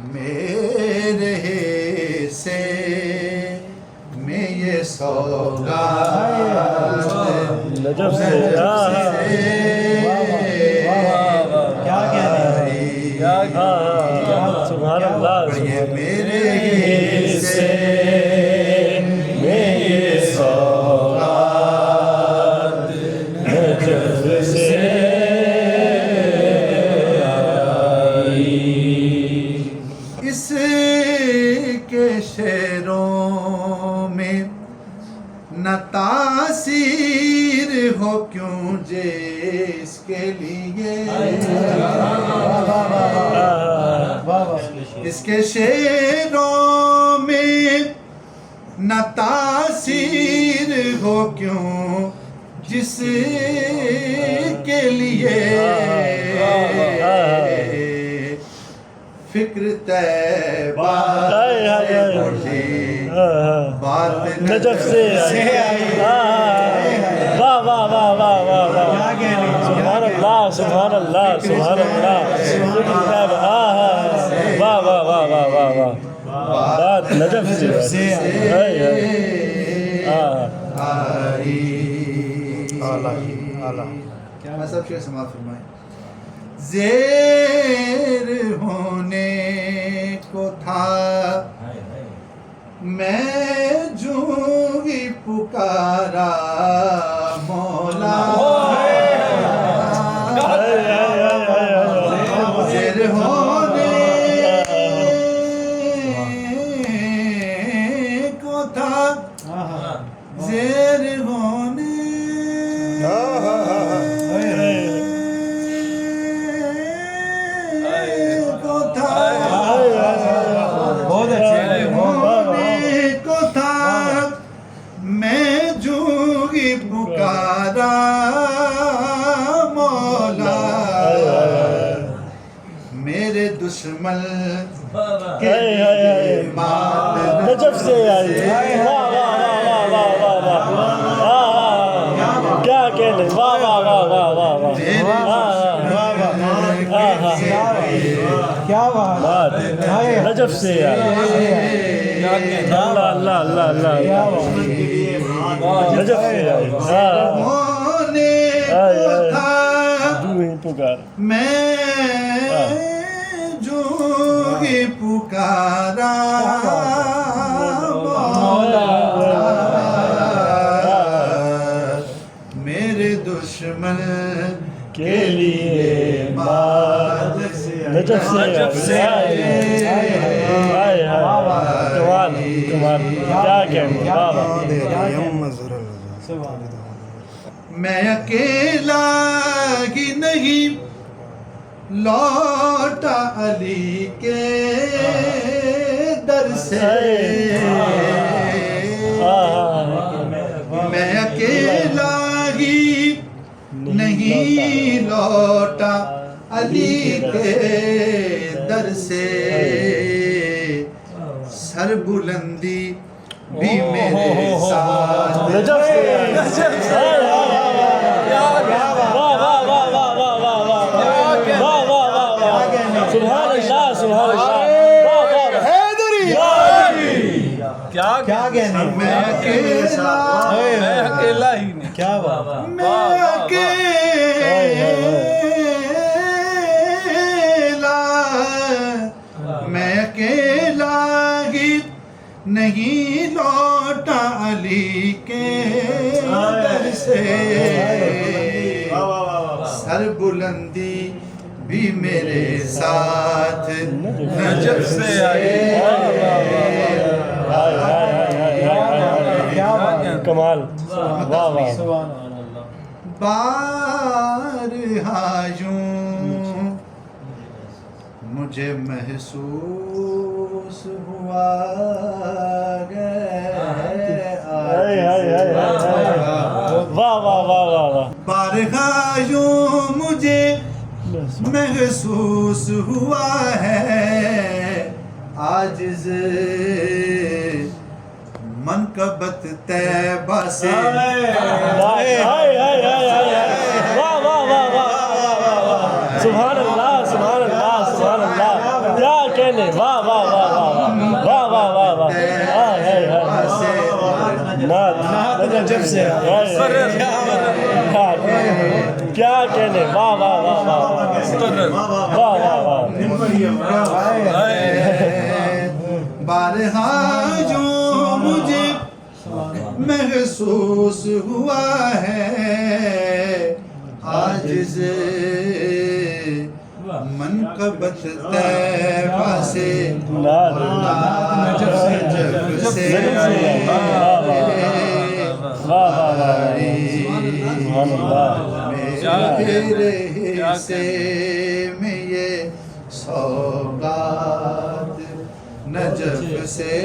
میرے حصے میں یہ سوگات نجف سے کیا کہنے سبحان اللہ یہ میرے حصے میں یہ سوگات نجف سے اس کے شعروں میں نہ تاثیر ہو کیوں جس کے لیے اس کے شعروں میں نہ تاثیر ہو کیوں جس کے لیے فکر طیبہ سے اٹھی بات نجف سے واہ واہ واہ واہ واہ واہ سبحان اللہ سبحان اللہ سبحان اللہ واہ واہ واہ واہ واہ واہ بات نجف سے میں سب شعر سماعت فرمائیں زیر ہونے کو تھا میں جو ہی پکارا مولا زیر ہونے کو تھا زیر ہونے کو تھا بہت اچھے ہونے کو تھا میں جو ہی پکارا مولا میرے دشمن کے مات نجف سے واہ واہ واہ واہ واہ واہ کیا کہنے واہ واہ واہ واہ واہ کیا بات نجف سے اللہ اللہ اللہ اللہ نجف سے ہونے کو تھا پکار میں جو ہی پکارا مولا میرے دشمن کے لیے بات نجف سے کمال کمال کیا کہنے واہ میں اکیلا ہی نہیں لوٹا علی کے در سے میں اکیلا ہی نہیں لوٹا علی کے در سے سر بلندی بھی میرے ساتھ نجف سے سبحان اللہ سبحان اللہ کیا کہنے میں اکیلا ہی نہیں کیا بات میں اکیلا ہی نہیں لوٹا علی کے در سے سر بلندی بھی میرے ساتھ نجف سے کمال واہ واہ بارہا یوں مجھے محسوس ہوا واہ واہ واہ واہ بارہا یوں مجھے محسوس ہوا ہے عاجز منقبت طیبہ سے سبحان اللہ سبحان اللہ سبحان اللہ کیا کہنے واہ واہ واہ واہ واہ واہ واہ نعت نجف سے کیا کہنے واہ واہ واہ واہ واہ واہ بارہا جو مجھے محسوس ہوا ہے عاجز منقبت طیبہ سے نجف سے میرے حصے میں یہ سوغات نجف سے